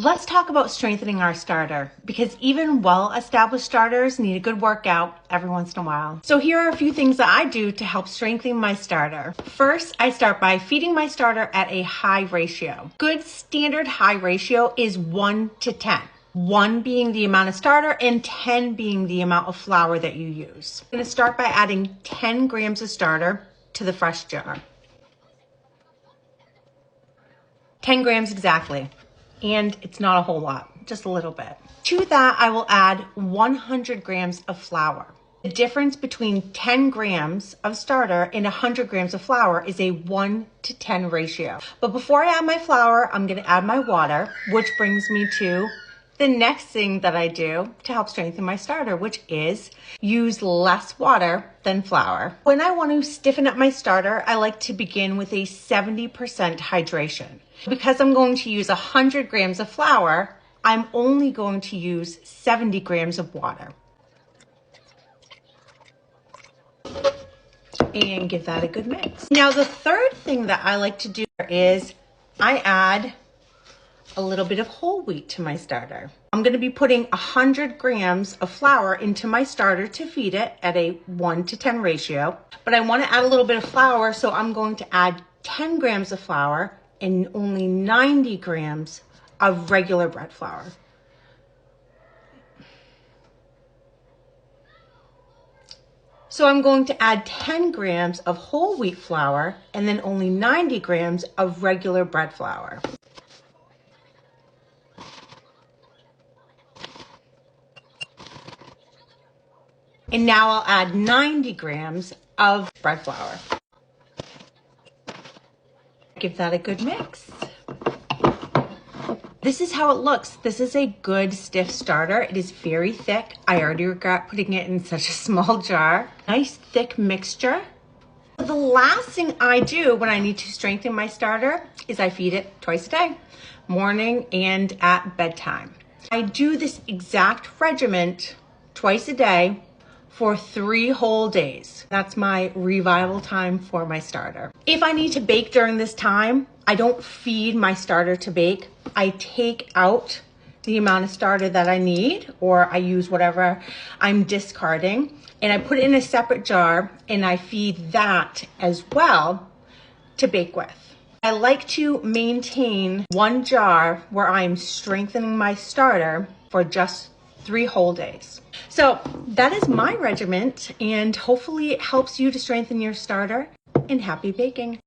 Let's talk about strengthening our starter, because even well-established starters need a good workout every once in a while. So here are a few things that I do to help strengthen my starter. First, I start by feeding my starter at a high ratio. Good standard high ratio is 1 to 10. 1 being the amount of starter and 10 being the amount of flour that you use. I'm going to start by adding 10 grams of starter to the fresh jar. 10 grams exactly. And it's not a whole lot, just a little bit. To that, I will add 100 grams of flour. The difference between 10 grams of starter and 100 grams of flour is a 1 to 10 ratio. But before I add my flour, I'm gonna add my water, which brings me to the next thing that I do to help strengthen my starter, which is use less water than flour. When I want to stiffen up my starter, I like to begin with a 70% hydration. Because I'm going to use 100 grams of flour, I'm only going to use 70 grams of water. And give that a good mix. Now, the third thing that I like to do is I add a little bit of whole wheat to my starter. I'm going to be putting 100 grams of flour into my starter to feed it at a 1 to 10 ratio. But I want to add a little bit of flour, so I'm going to add 10 grams of flour and only 90 grams of regular bread flour. So I'm going to add 10 grams of whole wheat flour and then only 90 grams of regular bread flour. And now I'll add 90 grams of bread flour. Give that a good mix. This is how it looks. This is a good stiff starter. It is very thick. I already regret putting it in such a small jar. Nice thick mixture. The last thing I do when I need to strengthen my starter is I feed it twice a day, morning and at bedtime. I do this exact regimen twice a day for 3 whole days. That's my revival time for my starter. If I need to bake during this time, I don't feed my starter to bake. I take out the amount of starter that I need, or I use whatever I'm discarding, and I put it in a separate jar and I feed that as well to bake with. I like to maintain 1 jar where I'm strengthening my starter for just 3 whole days. So that is my regimen, and hopefully it helps you to strengthen your starter, and happy baking.